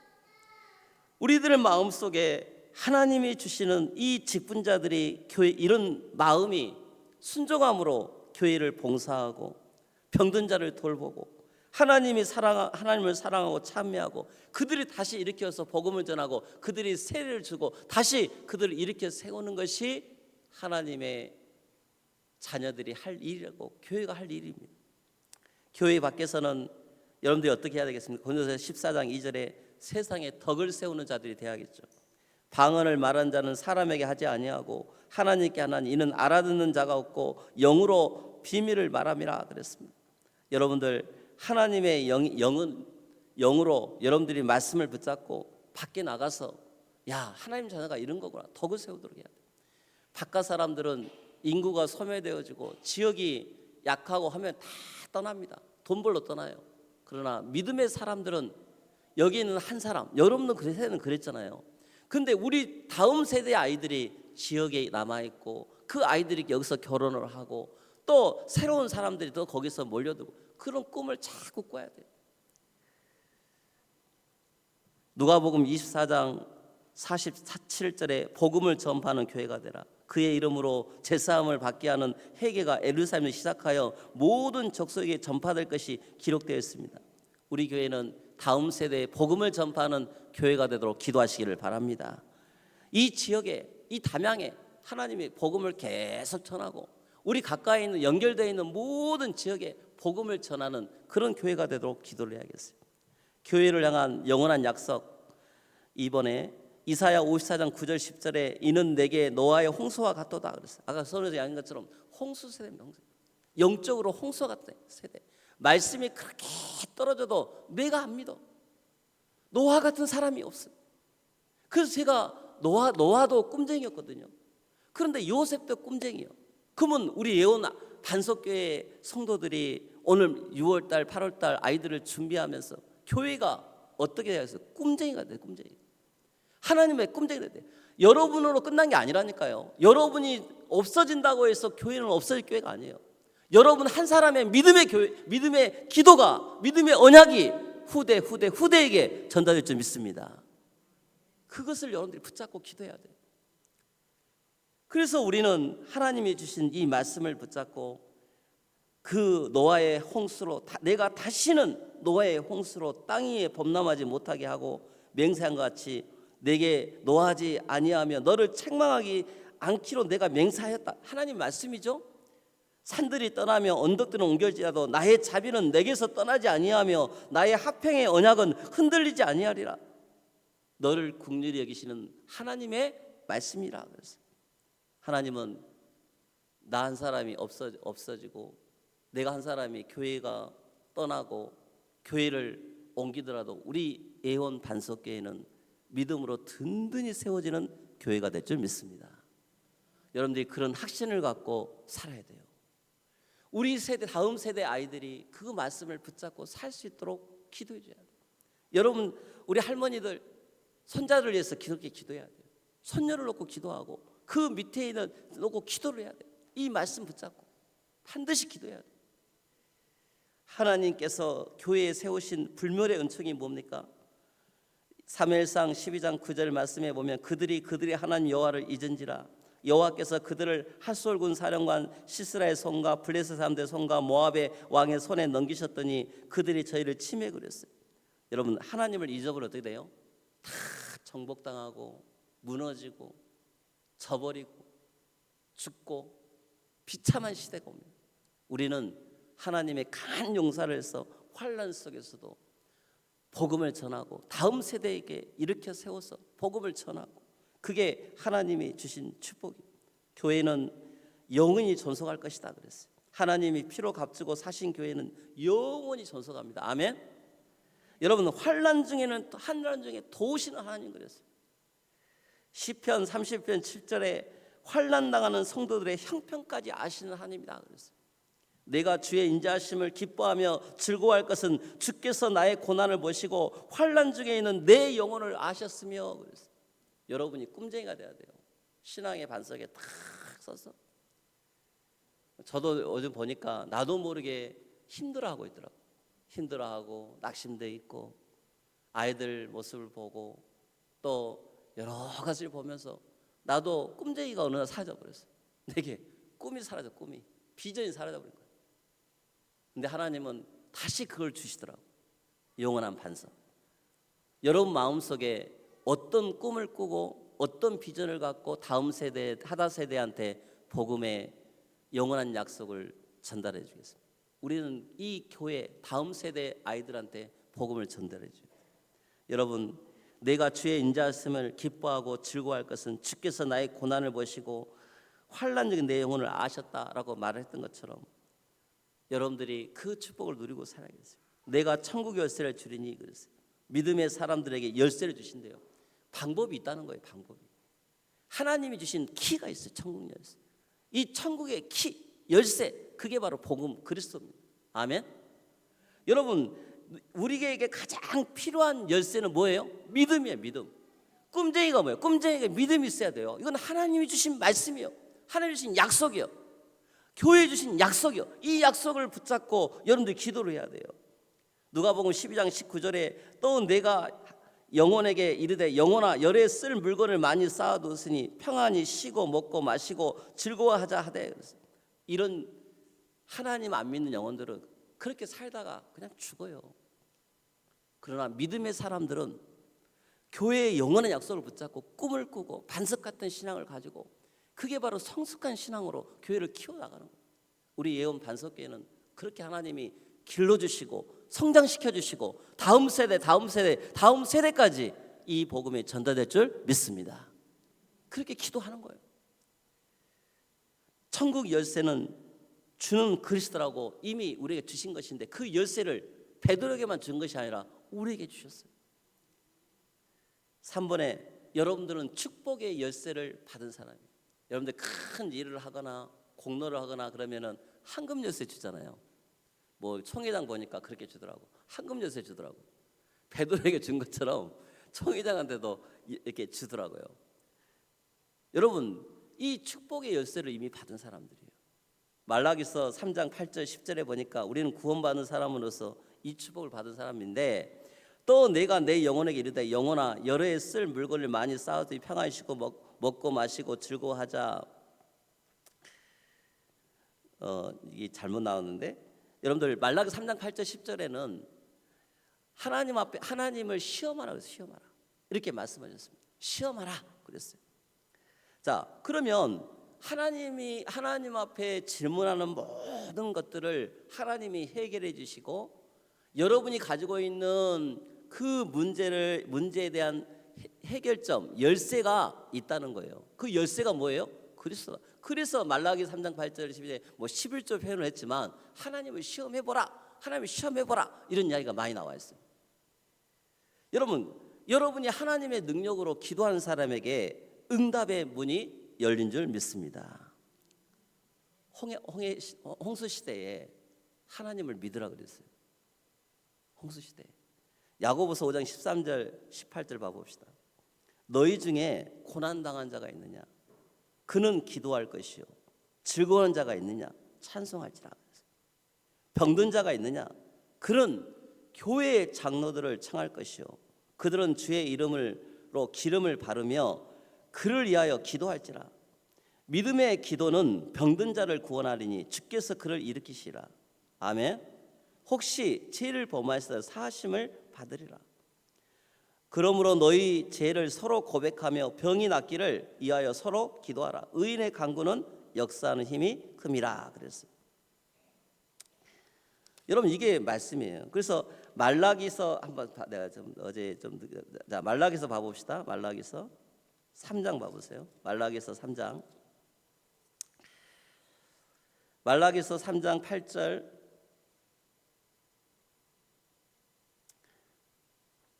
우리들의 마음속에 하나님이 주시는 이 직분자들이 교회 이런 마음이 순종함으로 교회를 봉사하고 병든 자를 돌보고 하나님을 사랑하고 찬미하고 그들이 다시 일으켜서 복음을 전하고 그들이 세례를 주고 다시 그들을 일으켜 세우는 것이 하나님의 자녀들이 할 일이라고, 교회가 할 일입니다. 교회 밖에서는 여러분들이 어떻게 해야 되겠습니까? 고린도서 14장 2절에 세상에 덕을 세우는 자들이 되어야겠죠. 방언을 말한 자는 사람에게 하지 아니하고 하나님께 하나니 이는 알아듣는 자가 없고 영으로 비밀을 말함이라 그랬습니다. 여러분들 하나님의 영으로 여러분들이 말씀을 붙잡고 밖에 나가서 야 하나님 자녀가 이런 거구나 덕을 세우도록 해야 돼요. 바깥 사람들은 인구가 소멸되어지고 지역이 약하고 하면 다 떠납니다. 돈 벌러 떠나요. 그러나 믿음의 사람들은 여기 있는 한 사람, 여러분도 그때는 그랬잖아요. 근데 우리 다음 세대의 아이들이 지역에 남아있고 그 아이들이 여기서 결혼을 하고 또 새로운 사람들이 또 거기서 몰려들고 그런 꿈을 자꾸 꿔야 돼요. 누가복음 24장 47절에 복음을 전파하는 교회가 되라. 그의 이름으로 제사함을 받게 하는 회개가 예루살렘을 시작하여 모든 족속에게 전파될 것이 기록되어 있습니다. 우리 교회는 다음 세대에 복음을 전파하는 교회가 되도록 기도하시기를 바랍니다. 이 지역에, 이 담양에 하나님의 복음을 계속 전하고 우리 가까이 있는 연결되어 있는 모든 지역에 복음을 전하는 그런 교회가 되도록 기도를 해야겠어요. 교회를 향한 영원한 약속, 이번에 이사야 54장 9절 10절에 이는 내게 노아의 홍수와 같도다 그랬어요. 아까 선에서 양인 것처럼 홍수 세대입니다. 영적으로 홍수와 같은 세대. 말씀이 그렇게 떨어져도 내가 안 믿어. 노아 같은 사람이 없어요. 그래서 제가 노아도 꼼쟁이였거든요. 그런데 요셉도 꼼쟁이요. 그러면 우리 예원 반석교회 성도들이 오늘 6월달 8월달 아이들을 준비하면서 교회가 어떻게 해야 해서 꼼쟁이가 돼요. 꼼쟁이. 하나님의 꼼쟁이가 돼요. 여러분으로 끝난 게 아니라니까요. 여러분이 없어진다고 해서 교회는 없어질 교회가 아니에요. 여러분 한 사람의 믿음의 교회, 믿음의 기도가, 믿음의 언약이 후대에게 전달될 줄 믿습니다. 그것을 여러분들이 붙잡고 기도해야 돼요. 그래서 우리는 하나님이 주신 이 말씀을 붙잡고 그 노아의 홍수로 내가 다시는 노아의 홍수로 땅 위에 범람하지 못하게 하고 맹세한 것 같이 내게 노하지 아니하며 너를 책망하기 않기로 내가 맹세하였다. 하나님 말씀이죠. 산들이 떠나며 언덕들은 옮겨지라도 나의 자비는 내게서 떠나지 아니하며 나의 화평의 언약은 흔들리지 아니하리라. 너를 긍휼히 여기시는 하나님의 말씀이라 그랬어요. 하나님은 나 한 사람이 없어지고 내가 한 사람이 교회가 떠나고 교회를 옮기더라도 우리 예원 반석교회는 믿음으로 든든히 세워지는 교회가 될 줄 믿습니다. 여러분들이 그런 확신을 갖고 살아야 돼요. 우리 세대, 다음 세대 아이들이 그 말씀을 붙잡고 살 수 있도록 기도해 줘야 돼요. 여러분 우리 할머니들 손자를 위해서 그렇게 기도해야 돼요. 손녀를 놓고 기도하고 그 밑에 있는 놓고 기도를 해야 돼요. 이 말씀 붙잡고 반드시 기도해야 돼요. 하나님께서 교회에 세우신 불멸의 은총이 뭡니까? 사무엘상 12장 9절 말씀에 보면 그들이 하나님 여호와를 잊은지라 여호와께서 그들을 하솔군 사령관 시스라의 손과 블레셋 사람들의 손과 모압의 왕의 손에 넘기셨더니 그들이 저희를 침해 그렸어요. 여러분 하나님을 잊어버려 어떻게 돼요? 다 정복당하고 무너지고 져버리고 죽고 비참한 시대가 옵니다. 우리는 하나님의 강한 용사를 해서 환난 속에서도 복음을 전하고 다음 세대에게 일으켜 세워서 복음을 전하고 그게 하나님이 주신 축복이에요. 교회는 영원히 존속할 것이다 그랬어요. 하나님이 피로 값주고 사신 교회는 영원히 존속합니다. 아멘. 여러분 환난 중에는 환난 중에 도우시는 하나님 그랬어요. 시편 30편 7절에 환난 당하는 성도들의 형편까지 아시는 하나님이다 그랬어요. 내가 주의 인자하심을 기뻐하며 즐거워할 것은 주께서 나의 고난을 보시고 환난 중에 있는 내 영혼을 아셨으며 그랬어요. 여러분이 꿈쟁이가 돼야 돼요. 신앙의 반석에 탁 서서. 저도 요즘 보니까 나도 모르게 힘들어하고 있더라고요. 힘들어하고 낙심돼 있고 아이들 모습을 보고 또 여러 가지를 보면서 나도 꿈쟁이가 어느 날 사라져버렸어요. 내게 꿈이 사라져, 꿈이 비전이 사라져버린 거예요. 근데 하나님은 다시 그걸 주시더라고요. 영원한 반석. 여러분 마음속에 어떤 꿈을 꾸고 어떤 비전을 갖고 다음 세대, 하다 세대한테 복음의 영원한 약속을 전달해 주겠습니다. 우리는 이 교회 다음 세대 아이들한테 복음을 전달해 줘요. 여러분 내가 주의 인자하심을 기뻐하고 즐거워할 것은 주께서 나의 고난을 보시고 환난 중에 내 영혼을 아셨다라고 말했던 것처럼 여러분들이 그 축복을 누리고 살아야겠어요. 내가 천국 열쇠를 주리니 그랬어요. 믿음의 사람들에게 열쇠를 주신대요. 방법이 있다는 거예요. 방법이. 하나님이 주신 키가 있어요. 천국 열쇠. 이 천국의 키, 열쇠 그게 바로 복음 그리스도입니다. 아멘. 여러분 우리에게 가장 필요한 열쇠는 뭐예요? 믿음이에요. 믿음. 꿈쟁이가 뭐예요? 꿈쟁이가 믿음이 있어야 돼요. 이건 하나님이 주신 말씀이에요. 하나님이 주신 약속이에요. 교회에 주신 약속이요. 이 약속을 붙잡고 여러분들 기도를 해야 돼요. 누가복음 12장 19절에 또 내가 영혼에게 이르되 영혼아 열에 쓸 물건을 많이 쌓아두었으니 평안히 쉬고 먹고 마시고 즐거워하자 하되 이런 하나님 안 믿는 영혼들은 그렇게 살다가 그냥 죽어요. 그러나 믿음의 사람들은 교회의 영원한 약속을 붙잡고 꿈을 꾸고 반석 같은 신앙을 가지고 그게 바로 성숙한 신앙으로 교회를 키워나가는 거예요. 우리 예언 반석교회는 그렇게 하나님이 길러주시고 성장시켜주시고 다음 세대까지 이 복음이 전달될 줄 믿습니다. 그렇게 기도하는 거예요. 천국 열쇠는 주는 그리스도라고 이미 우리에게 주신 것인데 그 열쇠를 베드로에게만 준 것이 아니라 우리에게 주셨어요. 3번에 여러분들은 축복의 열쇠를 받은 사람이에요. 여러분들 큰 일을 하거나 공로를 하거나 그러면은 황금 열쇠 주잖아요. 뭐 총회장 보니까 그렇게 주더라고. 황금 열쇠 주더라고. 베드로에게 준 것처럼 총회장한테도 이렇게 주더라고요. 여러분, 이 축복의 열쇠를 이미 받은 사람들이에요. 말라기서 3장 8절 10절에 보니까 우리는 구원받은 사람으로서 이 축복을 받은 사람인데 또 내가 내 영혼에게 이르되 영혼아 여러 해 쓸 물건을 많이 쌓아두니 평안히 쉬고 먹고 마시고 즐거워하자. 이게 잘못 나왔는데 여러분들 말라기 3장 8절 10절에는 하나님 앞에 하나님을 시험하라 그래서 시험하라 이렇게 말씀하셨습니다. 시험하라 그랬어요. 자, 그러면 하나님 앞에 질문하는 모든 것들을 하나님이 해결해 주시고 여러분이 가지고 있는 그 문제에 대한 해결점, 열쇠가 있다는 거예요. 그 열쇠가 뭐예요? 그리스도. 그래서 말라기 3장 8절 12절에 뭐 11조 표현을 했지만 하나님을 시험해보라, 하나님을 시험해보라 이런 이야기가 많이 나와 있어요. 여러분이 하나님의 능력으로 기도하는 사람에게 응답의 문이 열린 줄 믿습니다. 홍수 시대에 하나님을 믿으라 그랬어요. 홍수 시대. 야고보서 5장 13절 18절 봐봅시다. 너희 중에 고난 당한 자가 있느냐? 그는 기도할 것이요. 즐거운 자가 있느냐? 찬송할지라. 병든 자가 있느냐? 그는 교회의 장로들을 청할 것이요. 그들은 주의 이름으로 기름을 바르며 그를 위하여 기도할지라. 믿음의 기도는 병든 자를 구원하리니 주께서 그를 일으키시라. 아멘. 혹시 죄를 범하였을 때 사하심을 받으리라. 그러므로 너희 죄를 서로 고백하며 병이 낫기를 위하여 서로 기도하라. 의인의 간구는 역사하는 힘이 큼이라 그랬어요. 여러분 이게 말씀이에요. 그래서 말라기서 한번 내가 자 말라기서 봐봅시다. 말라기서 3장 봐보세요. 말라기서 3장 8절.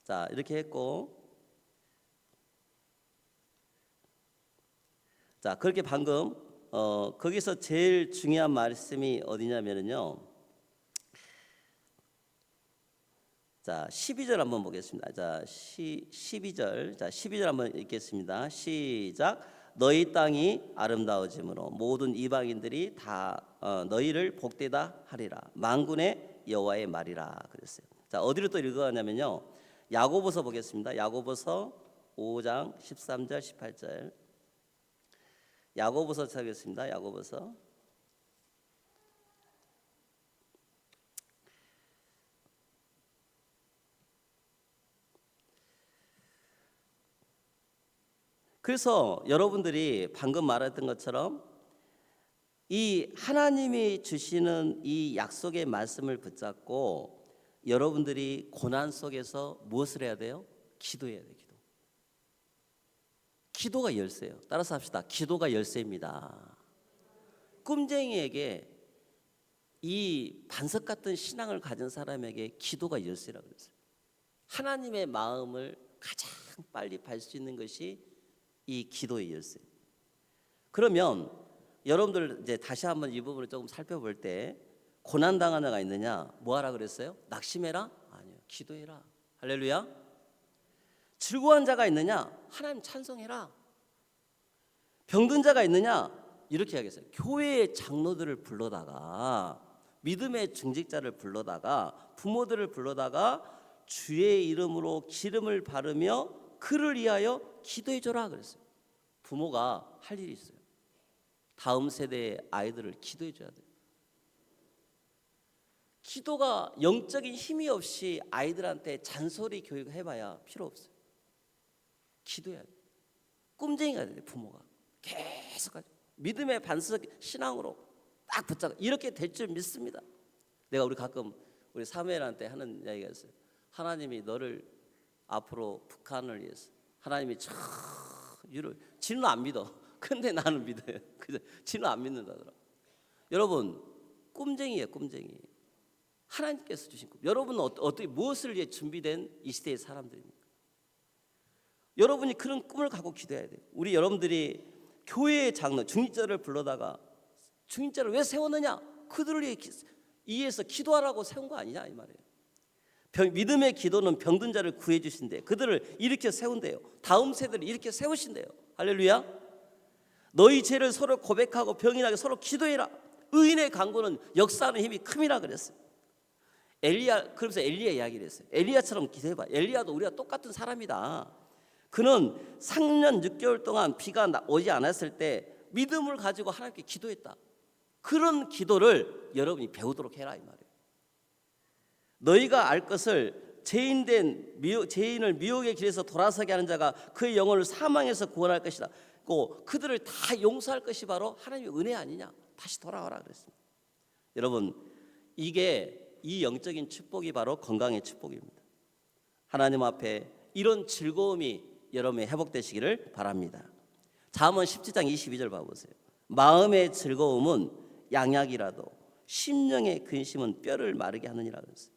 자 이렇게 했고, 자 그렇게 방금 거기서 제일 중요한 말씀이 어디냐면요. 자 12절 한번 보겠습니다. 자 12절, 자 12절 한번 읽겠습니다. 시작. 너희 땅이 아름다워짐으로 모든 이방인들이 다 너희를 복되다 하리라. 만군의 여호와의 말이라 그랬어요. 자 어디로 또 읽어가냐면요. 야고보서 보겠습니다. 야고보서 5장 13절 18절. 야고보서 찾겠습니다. 야고보서. 그래서 여러분들이 방금 말했던 것처럼 이 하나님이 주시는 이 약속의 말씀을 붙잡고 여러분들이 고난 속에서 무엇을 해야 돼요? 기도해야 돼요. 기도가 열쇠예요. 따라서 합시다. 기도가 열쇠입니다. 꿈쟁이에게 이 반석 같은 신앙을 가진 사람에게 기도가 열쇠라고 그랬어요. 하나님의 마음을 가장 빨리 밟을 수 있는 것이 이 기도의 열쇠. 그러면 여러분들 이제 다시 한번 이 부분을 조금 살펴볼 때 고난 당한 자가 있느냐? 뭐 하라 그랬어요? 낙심해라? 아니요. 기도해라. 할렐루야. 즐거운 자가 있느냐? 하나님 찬송해라. 병든 자가 있느냐? 이렇게 하겠어요. 교회의 장로들을 불러다가 믿음의 중직자를 불러다가 부모들을 불러다가 주의 이름으로 기름을 바르며 그를 위하여 기도해 줘라 그랬어요. 부모가 할 일이 있어요. 다음 세대의 아이들을 기도해 줘야 돼요. 기도가 영적인 힘이 없이 아이들한테 잔소리 교육해봐야 필요 없어요. 기도해야 돼. 꿈쟁이가 돼야 돼. 부모가 계속 가지고 믿음의 반석 신앙으로 딱 붙잡고 이렇게 될 줄 믿습니다. 내가 가끔 우리 사무엘한테 하는 이야기가 있어요. 하나님이 너를 앞으로 북한을 위해서 하나님이 지는 안 믿어. 근데 나는 믿어요. 그래서 지는 안 믿는다더라. 여러분 꿈쟁이에요. 꿈쟁이. 하나님께서 주신 꿈. 여러분은 어떻게 무엇을 위해 준비된 이 시대의 사람들입니까? 여러분이 그런 꿈을 갖고 기도해야 돼요. 우리 여러분들이 교회의 장로 중직자를 불러다가 중직자를 왜 세웠느냐? 그들을 위해서 기도하라고 세운 거 아니냐 이 말이에요. 믿음의 기도는 병든 자를 구해 주신대. 그들을 일으켜 세운대요. 다음 세대를 일으켜 세우신대요. 할렐루야. 너희 죄를 서로 고백하고 병이 나게 서로 기도해라. 의인의 간구는 역사하는 힘이 큼이라 그랬어요. 그러면서 엘리야 이야기를 했어요. 엘리야처럼 기도해봐. 엘리야도 우리가 똑같은 사람이다. 그는 3년 6개월 동안 비가 오지 않았을 때 믿음을 가지고 하나님께 기도했다. 그런 기도를 여러분이 배우도록 해라 이 말이에요. 너희가 알 것을 죄인을 미혹의 길에서 돌아서게 하는 자가 그의 영혼을 사망에서 구원할 것이다. 그들을 다 용서할 것이 바로 하나님의 은혜 아니냐. 다시 돌아와라 그랬습니다. 여러분 이 영적인 축복이 바로 건강의 축복입니다. 하나님 앞에 이런 즐거움이 여러분의 회복되시기를 바랍니다. 잠언 17장 22절 봐보세요. 마음의 즐거움은 양약이라도 심령의 근심은 뼈를 마르게 하느니라 그랬어요.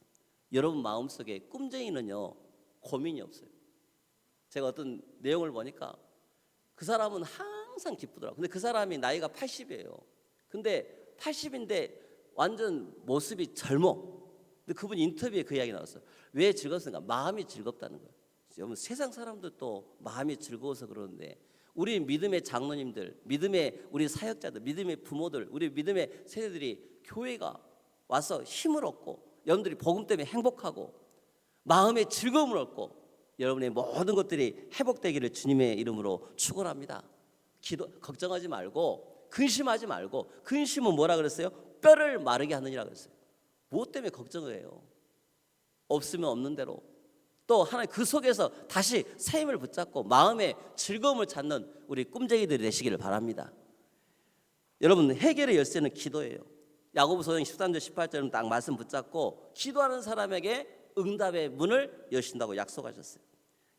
여러분 마음속에 꿈쟁이는요 고민이 없어요. 제가 어떤 내용을 보니까 그 사람은 항상 기쁘더라고요. 근데 그 사람이 나이가 80이에요. 근데 80인데 완전 모습이 젊어. 근데 그분 인터뷰에 그 이야기 나왔어요. 왜 즐겁습니까? 마음이 즐겁다는 거예요. 여러분 세상 사람들도 마음이 즐거워서 그러는데 우리 믿음의 장로님들, 믿음의 우리 사역자들, 믿음의 부모들, 우리 믿음의 세대들이 교회가 와서 힘을 얻고 여러분들이 복음 때문에 행복하고 마음의 즐거움을 얻고 여러분의 모든 것들이 회복되기를 주님의 이름으로 축원합니다. 걱정하지 말고 근심하지 말고 근심은 뭐라 그랬어요? 뼈를 마르게 하느니라 그랬어요. 무엇 때문에 걱정을 해요? 없으면 없는 대로 또 하나님 그 속에서 다시 새 힘을 붙잡고 마음의 즐거움을 찾는 우리 꿈쟁이들이 되시기를 바랍니다. 여러분 해결의 열쇠는 기도예요. 야고보서 13절 18절은 딱 말씀 붙잡고 기도하는 사람에게 응답의 문을 여신다고 약속하셨어요.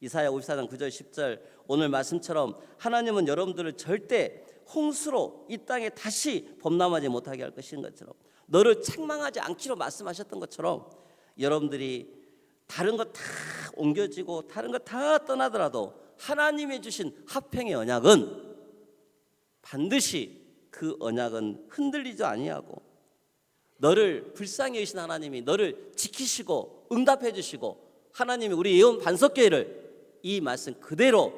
이사야 54장 9절 10절 오늘 말씀처럼 하나님은 여러분들을 절대 홍수로 이 땅에 다시 범람하지 못하게 할 것인 것처럼 너를 책망하지 않기로 말씀하셨던 것처럼 여러분들이 다른 거 다 옮겨지고 다른 거 다 떠나더라도 하나님이 주신 화평의 언약은 반드시 그 언약은 흔들리지 아니하고 너를 불쌍히 여기신 하나님이 너를 지키시고 응답해 주시고 하나님이 우리 예언 반석교회를 이 말씀 그대로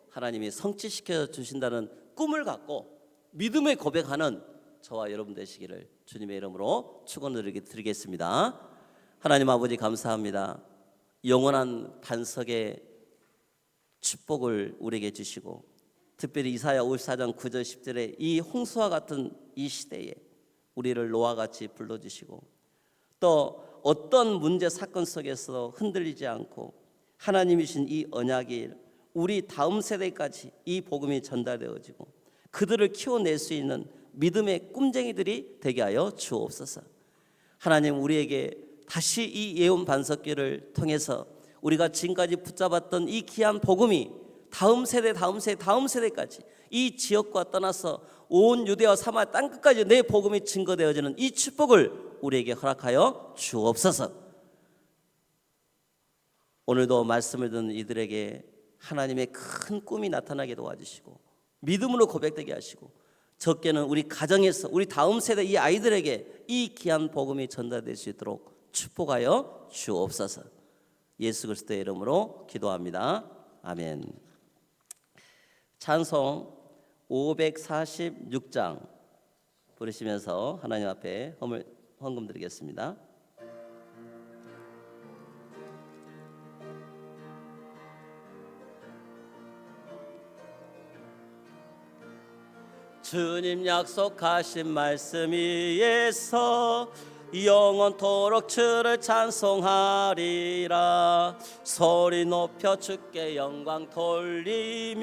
하나님이 성취시켜 주신다는 꿈을 갖고 믿음의 고백하는 저와 여러분 되시기를 주님의 이름으로 축원을 드리겠습니다. 하나님 아버지 감사합니다. 영원한 반석의 축복을 우리에게 주시고 특별히 이사야 54장 9절 10절에 이 홍수와 같은 이 시대에 우리를 노아와 같이 불러주시고 또 어떤 문제 사건 속에서 흔들리지 않고 하나님이신 이 언약이 우리 다음 세대까지 이 복음이 전달되어지고 그들을 키워낼 수 있는 믿음의 꿈쟁이들이 되게 하여 주옵소서. 하나님 우리에게 다시 이 예언 반석기를 통해서 우리가 지금까지 붙잡았던 이 귀한 복음이 다음 세대까지 이 지역과 떠나서 온 유대와 사마리아 땅끝까지 내 복음이 증거되어지는 이 축복을 우리에게 허락하여 주옵소서. 오늘도 말씀을 듣는 이들에게 하나님의 큰 꿈이 나타나게 도와주시고 믿음으로 고백되게 하시고 적게는 우리 가정에서 우리 다음 세대 이 아이들에게 이 귀한 복음이 전달될 수 있도록 축복하여 주옵소서. 예수 그리스도의 이름으로 기도합니다. 아멘. 찬송 546장 부르시면서 하나님 앞에 헌금 드리겠습니다. 주님 약속하신 말씀 위에서 영원토록 주를 찬송하리라. 소리 높여 주께 영광 돌리며